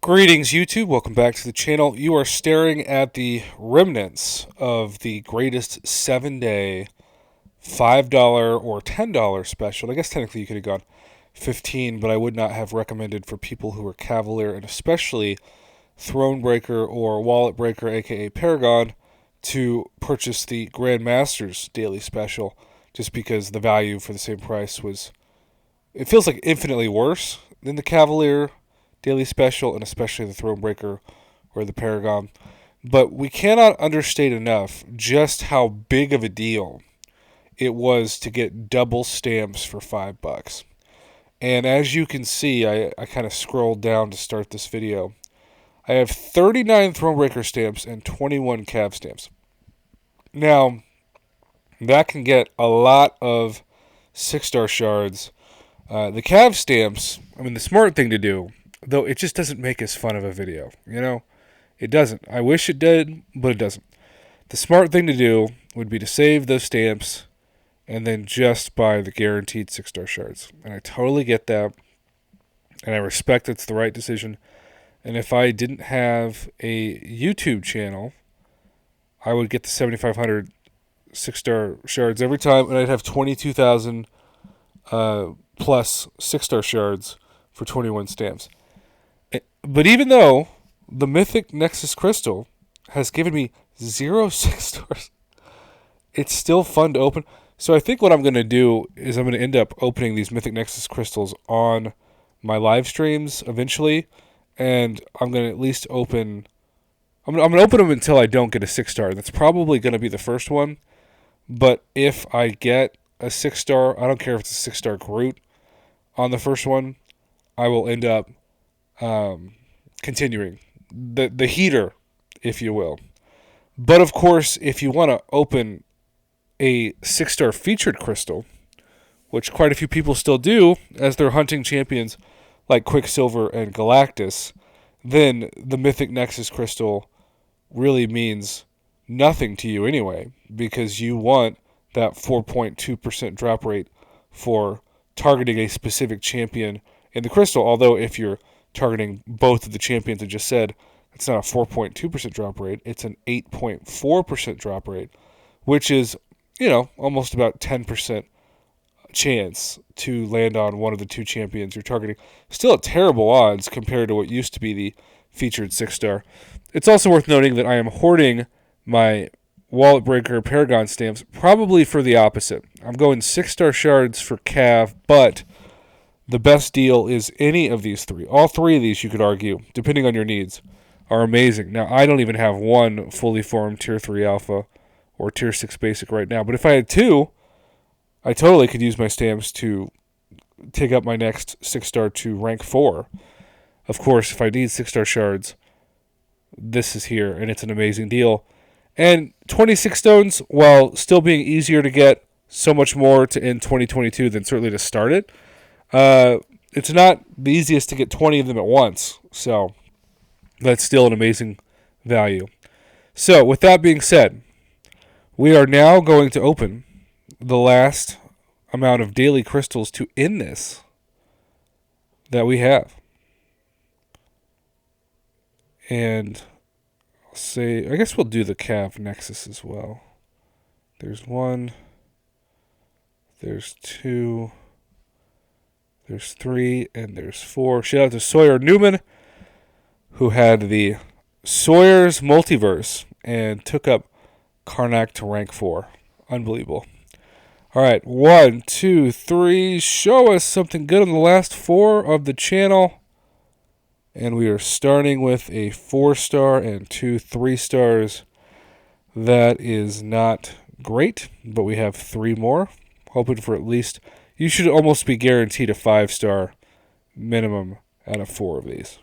Greetings, YouTube. Welcome back to the channel. You are staring at the remnants of the greatest 7-day $5 or $10 special. I guess technically you could have gone 15, but I would not have recommended for people who are cavalier and especially Thronebreaker or Wallet Breaker, aka Paragon, to purchase the Grandmaster's daily special just because the value for the same price was, it feels like infinitely worse than the Cavalier daily special, and especially the Thronebreaker or the Paragon. But we cannot understate enough just how big of a deal it was to get double stamps for $5. And as you can see, I kind of scrolled down to start this video. I have 39 Thronebreaker stamps and 21 Cav stamps. Now, that can get a lot of 6-star shards. The Cav stamps, I mean, the smart thing to do, though it just doesn't make as fun of a video, you know? It doesn't. I wish it did, but it doesn't. The smart thing to do would be to save those stamps and then just buy the guaranteed 6-star shards. And I totally get that, and I respect it's the right decision. And if I didn't have a YouTube channel, I would get the 7,500 6-star shards every time, and I'd have 22,000 plus 6-star shards for 21 stamps. But even though the Mythic Nexus Crystal has given me 0 6-stars, it's still fun to open. So I think what I'm going to do is I'm going to end up opening these Mythic Nexus Crystals on my live streams eventually, and I'm going to at least open... I'm going to open them until I don't get a 6-star. That's probably going to be the first one. But if I get a 6-star, I don't care if it's a 6-star Groot on the first one, I will end up continuing the heater, if you will. But of course, if you want to open a 6-star featured crystal, which quite a few people still do as they're hunting champions like Quicksilver and Galactus, then the Mythic Nexus Crystal really means nothing to you anyway, because you want that 4.2% drop rate for targeting a specific champion in the crystal. Although if you're targeting both of the champions I just said, it's not a 4.2% drop rate, it's an 8.4% drop rate, which is, you know, almost about 10% chance to land on one of the two champions you're targeting. Still at terrible odds compared to what used to be the featured 6-star. It's also worth noting that I am hoarding my Wallet Breaker Paragon stamps probably for the opposite. I'm going 6-star shards for Cav, but the best deal is any of these three. All three of these, you could argue, depending on your needs, are amazing. Now, I don't even have one fully formed Tier 3 Alpha or Tier 6 Basic right now, but if I had two, I totally could use my stamps to take up my next 6-star to rank 4. Of course, if I need 6-star shards, this is here, and it's an amazing deal. And 26 stones, while still being easier to get, so much more to end 2022 than certainly to start it. It's not the easiest to get 20 of them at once, so that's still an amazing value. So, with that being said, we are now going to open the last amount of daily crystals to end this that we have. And I'll say, I guess we'll do the Cav Nexus as well. There's 1, there's 2, there's 3, and there's 4. Shout out to Sawyer Newman, who had the Sawyer's Multiverse and took up Karnak to rank 4. Unbelievable. All right, 1, 2, 3. Show us something good on the last 4 of the channel. And we are starting with a 4-star and 2 3-stars. That is not great, but we have 3 more. Hoping for at least... You should almost be guaranteed a 5-star minimum out of 4 of these.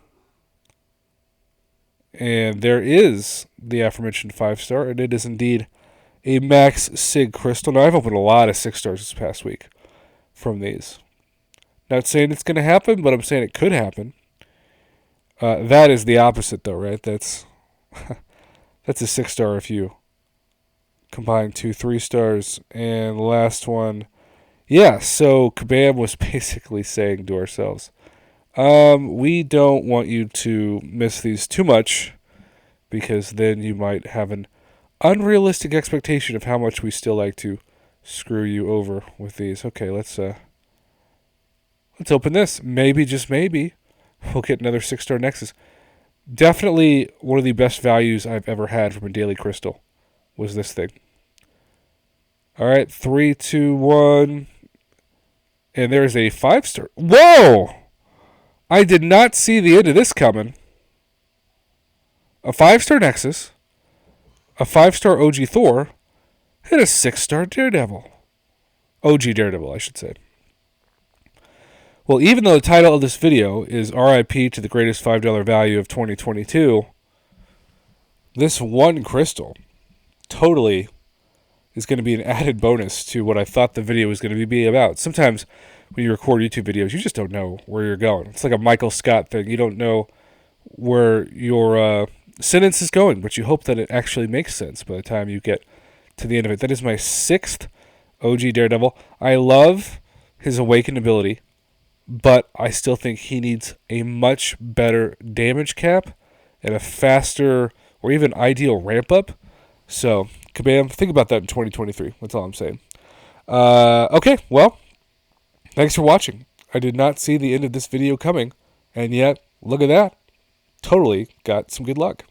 And there is the aforementioned 5-star, and it is indeed a Max Sig Crystal. Now, I've opened a lot of 6-stars this past week from these. Not saying it's going to happen, but I'm saying it could happen. That is the opposite, though, right? That's a 6-star if you combine 2 3-stars. And the last one... Yeah, so Kabam was basically saying to ourselves, We don't want you to miss these too much because then you might have an unrealistic expectation of how much we still like to screw you over with these. Okay, let's open this. Maybe, just maybe, we'll get another 6-star Nexus. Definitely one of the best values I've ever had from a daily crystal was this thing. All right, 3, 2, 1. And there's a 5-star. Whoa! I did not see the end of this coming. A 5-star Nexus, a 5-star OG Thor, and a 6-star Daredevil. OG Daredevil, I should say. Well, even though the title of this video is R.I.P. to the greatest $5 value of 2022, this one crystal totally is going to be an added bonus to what I thought the video was going to be about. Sometimes when you record YouTube videos, you just don't know where you're going. It's like a Michael Scott thing. You don't know where your sentence is going, but you hope that it actually makes sense by the time you get to the end of it. That is my 6th OG Daredevil. I love his awakened ability, but I still think he needs a much better damage cap and a faster or even ideal ramp up. So, kabam, think about that in 2023. That's all I'm saying. Okay, well, thanks for watching. I did not see the end of this video coming, and yet, look at that. Totally got some good luck.